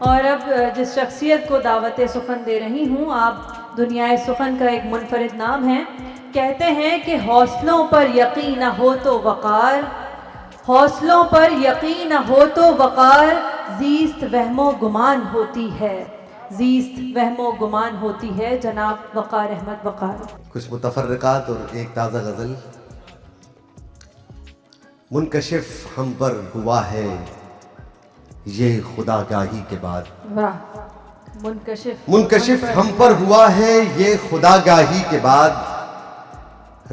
اور اب جس شخصیت کو دعوت سخن دے رہی ہوں، آپ دنیا سخن کا ایک منفرد نام ہے. کہتے ہیں کہ حوصلوں پر یقین نہ ہو تو وقار، حوصلوں پر یقین نہ ہو تو وقار، زیست وہم و گمان ہوتی ہے، زیست وہم و گمان ہوتی ہے. جناب وقار احمد وقار. کچھ متفرقات اور ایک تازہ غزل. منکشف ہم پر ہوا ہے یہ خدا گاہی کے بعد. واہ. منکشف ہم پر ہوا ہے یہ خدا گاہی کے بعد،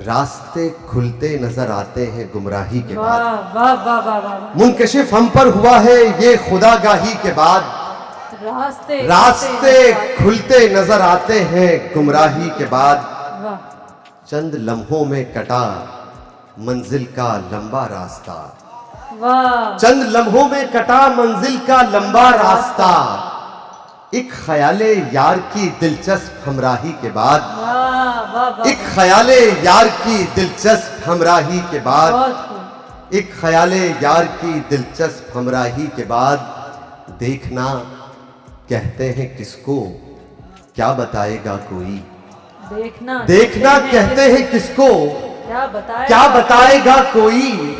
راستے کھلتے نظر آتے ہیں گمراہی کے بعد. واہ واہ واہ واہ واہ. منکشف ہم پر ہوا ہے یہ خدا گاہی کے بعد، راستے کھلتے نظر آتے ہیں گمراہی کے بعد. واہ. چند لمحوں میں کٹا منزل کا لمبا راستہ، واہ. چند لمحوں میں کٹا منزل کا لمبا راستہ، ایک خیال یار کی دلچسپ ہمراہی کے بعد، واہ واہ واہ. ایک خیال یار کی دلچسپ ہمراہی کے بعد، بہت خوب. ایک خیال یار کی دلچسپ ہمراہی کے بعد. دیکھنا کہتے ہیں کس کو کیا بتائے گا کوئی، دیکھنا کہتے ہیں کس کو کیا بتائے گا کوئی.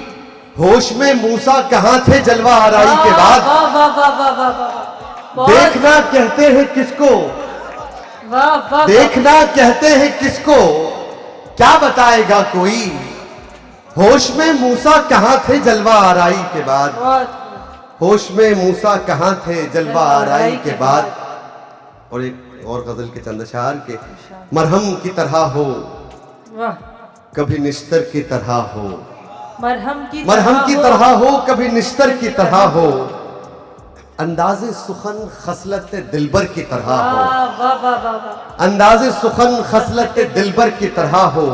ہوش میں موسیٰ کہاں تھے جلوہ آرائی کے بعد، دیکھنا کہتے ہیں کس کو، دیکھنا کہتے ہیں کس کو کیا بتائے گا کوئی. ہوش میں موسیٰ کہاں تھے جلوہ آرائی کے بعد، ہوش میں موسیٰ کہاں تھے جلوہ آرائی کے بعد. اور ایک اور غزل کے چند اشعار کے. مرہم کی طرح ہو کبھی نشتر کی طرح ہو، مرہم کی طرح ہو کبھی نشتر کی طرح ہو، انداز سخن خصلت دلبر کی طرح ہو، انداز سخن خصلت دلبر کی طرح ہو.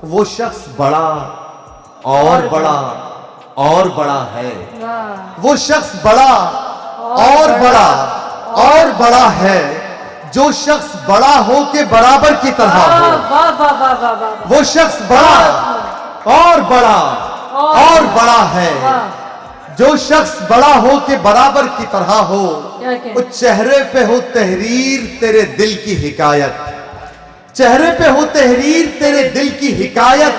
وہ شخص بڑا اور بڑا اور بڑا ہے، وہ شخص بڑا اور بڑا اور بڑا ہے، جو شخص بڑا ہو کے برابر کی طرح ہو. وہ شخص بڑا اور بڑا اور بڑا ہے، جو شخص بڑا ہو کے برابر کی طرح ہو. وہ چہرے پہ ہو تحریر تیرے دل کی حکایت، چہرے پہ ہو تحریر تیرے دل کی حکایت،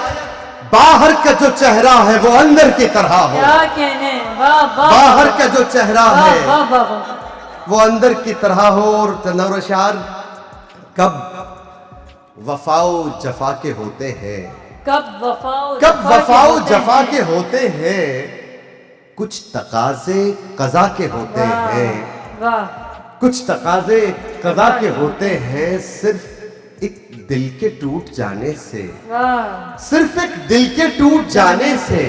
باہر کا جو چہرہ ہے وہ اندر کی طرح ہو، باہر کا جو چہرہ ہے وہ اندر کی طرح ہو. اور چندور اشعار. کب وفا و جفا کے ہوتے ہیں، کب وفا و جفا کے ہوتے ہیں، کچھ تقاضے قضا کے ہوتے ہیں، کچھ تقاضے قضا کے ہوتے ہیں. صرف ایک دل کے ٹوٹ جانے سے، صرف ایک دل کے ٹوٹ جانے سے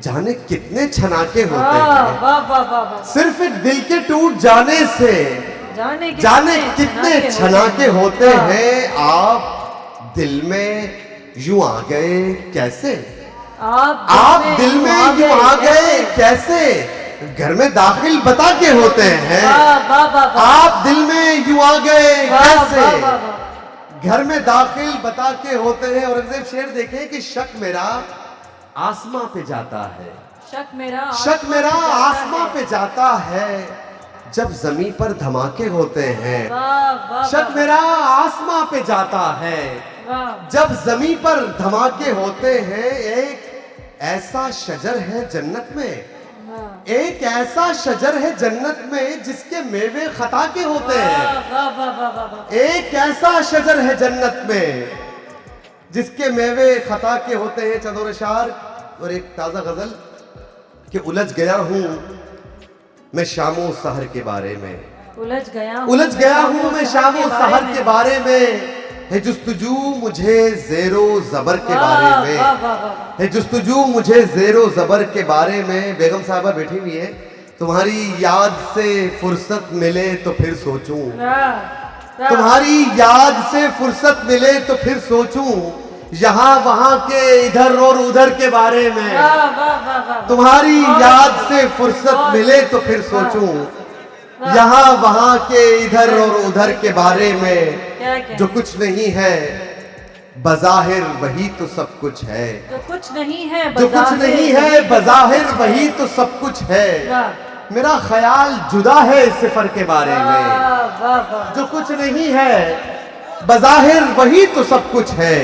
جانے کتنے چھناکے ہوتے ہیں، صرف ایک دل کے ٹوٹ جانے سے جانے کتنے چھناکے ہوتے ہیں. آپ دل میں یوں آ گئے کیسے، آپ دل میں یوں آ گئے کیسے، گھر میں داخل بتا کے ہوتے ہیں. آپ دل میں یوں آ گئے کیسے، گھر میں داخل بتا کے ہوتے ہیں. اور ایک شعر دیکھیں کہ شک میرا آسماں پہ جاتا ہے، شک میرا آسماں پہ جاتا ہے، جب زمین پر دھماکے ہوتے ہیں. شک میرا آسماں پہ جاتا ہے جب زمین پر دھماکے ہوتے ہیں. ایک ایسا شجر ہے جنت میں، ایک ایسا شجر ہے جنت میں جس کے میوے خطا کے ہوتے ہیں. ایک ایسا شجر ہے جنت میں جس کے میوے خطا کے ہوتے ہیں. چند اور اشعار. اور ایک تازہ غزل کہ الجھ گیا ہوں میں شام و سحر کے بارے میں، الجھ گیا ہوں میں شام و سحر کے بارے میں، ہے جستجو مجھے زیر و زبر کے بارے میں، ہے جستجو مجھے زیر و زبر کے بارے میں. بیگم صاحبہ بیٹھی ہوئی ہے. تمہاری یاد سے فرصت ملے تو پھر سوچوں، تمہاری یاد سے فرصت ملے تو پھر سوچوں، یہاں وہاں کے ادھر اور ادھر کے بارے میں. تمہاری یاد سے فرصت ملے تو پھر سوچوں، یہاں وہاں کے ادھر اور ادھر کے بارے میں. جو کچھ نہیں ہے بظاہر وہی تو سب کچھ ہے، جو کچھ نہیں ہے بظاہر وہی تو سب کچھ ہے. میرا خیال جدا ہے سفر کے بارے میں، واہ واہ واہ جو کچھ نہیں ہے بظاہر وہی تو سب کچھ ہے،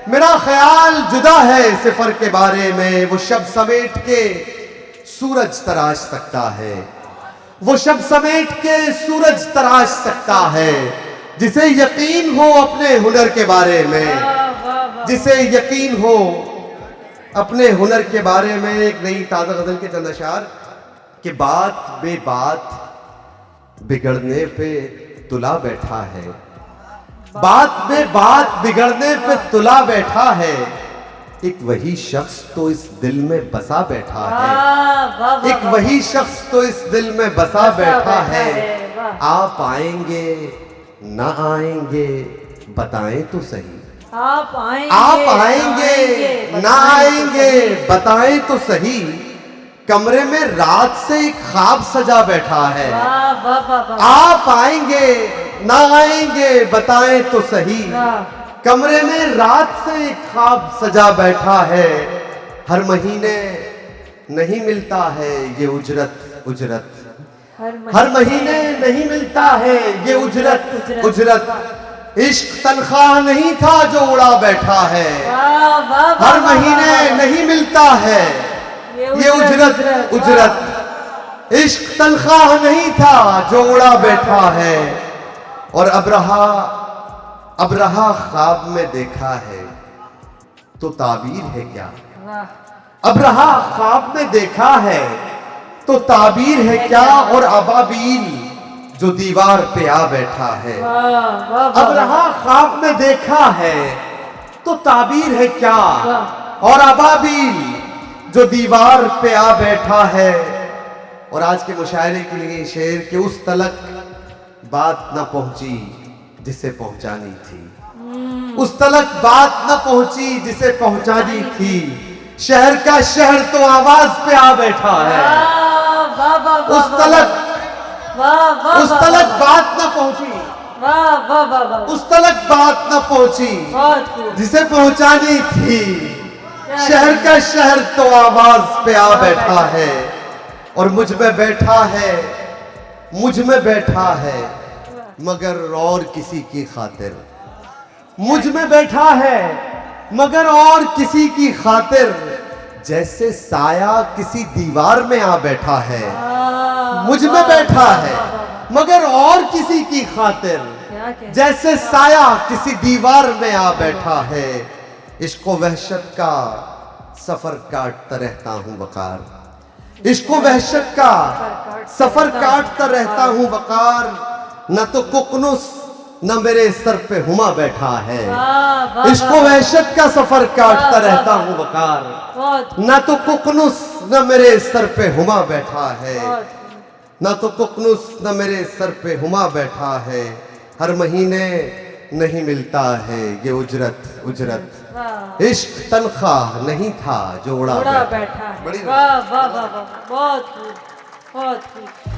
میرا خیال جدا ہے سفر کے بارے میں، وہ شب سمیٹ کے سورج تراش سکتا ہے، وہ شب سمیٹ کے سورج تراش سکتا ہے، جسے یقین ہو اپنے ہنر کے بارے میں، جسے یقین ہو اپنے ہنر کے بارے میں۔ ایک نئی تازہ غزل کے چند اشعار کہ بات بے بات بگڑنے پہ تلا بیٹھا ہے، بات بے بات بگڑنے پہ تلا بیٹھا ہے، ایک وہی شخص تو اس دل میں بسا بیٹھا ہے، ایک وہی شخص تو اس دل میں بسا بیٹھا ہے، آپ آئیں گے نہ آئیں گے بتائیں تو صحیح، آپ آئیں گے نہ آئیں گے بتائیں تو صحیح، کمرے میں رات سے ایک خواب سجا بیٹھا ہے، آپ آئیں گے نہ آئیں گے بتائیں تو صحیح، کمرے میں رات سے ایک خواب سجا بیٹھا ہے، ہر مہینے نہیں ملتا ہے یہ اجرت اجرت، ہر مہینے نہیں ملتا ہے یہ اجرت اجرت، عشق تنخواہ نہیں تھا جو اڑا بیٹھا ہے، ہر مہینے نہیں ملتا ہے یہ اجرت اجرت، عشق تنخواہ نہیں تھا جو اڑا بیٹھا ہے، اور اب رہا خواب میں دیکھا ہے تو تعبیر ہے کیا، اب رہا خواب میں دیکھا ہے تو تعبیر ہے کیا، اور ابابیل جو دیوار پہ آ بیٹھا ہے، اب رہا خواب میں دیکھا ہے تو تعبیر ہے کیا، اور ابابیل جو دیوار پہ آ بیٹھا ہے۔ اور آج کے مشاعرے کے لیے شعر کہ اس تلک بات نہ پہنچی جسے پہنچانی تھی، اس تلک بات نہ پہنچی جسے پہنچانی تھی، شہر کا شہر تو آواز پہ آ بیٹھا ہے، اس تلک بات نہ پہنچی، اس تلک بات نہ پہنچی جسے پہنچانی تھی، شہر کا شہر تو آواز پہ آ بیٹھا ہے، اور مجھ میں بیٹھا ہے، مجھ میں بیٹھا ہے مگر اور کسی کی خاطر، مجھ میں بیٹھا ہے مگر اور کسی کی خاطر، جیسے سایہ کسی دیوار میں آ بیٹھا ہے، مجھ میں بیٹھا ہے مگر اور کسی کی خاطر، جیسے سایہ کسی دیوار میں آ بیٹھا ہے، عشق و وحشت کا سفر کاٹتا رہتا ہوں وقار، عشق و وحشت کا سفر کاٹتا رہتا ہوں وقار، نہ تو ققنس نہ میرے سر پہ ہما بیٹھا ہے، عشق و وحشت کا سفر کاٹتا رہتا ہوں وقار، نہ تو ققنس نہ میرے سر پہ ہما بیٹھا ہے، نہ تو ققنس نہ میرے سر پہ ہما بیٹھا ہے، ہر مہینے نہیں ملتا ہے یہ اجرت اجرت، عشق تنخواہ نہیں تھا جو اڑا بیٹھا ہے۔ واہ واہ واہ، بہت خوب بہت خوب۔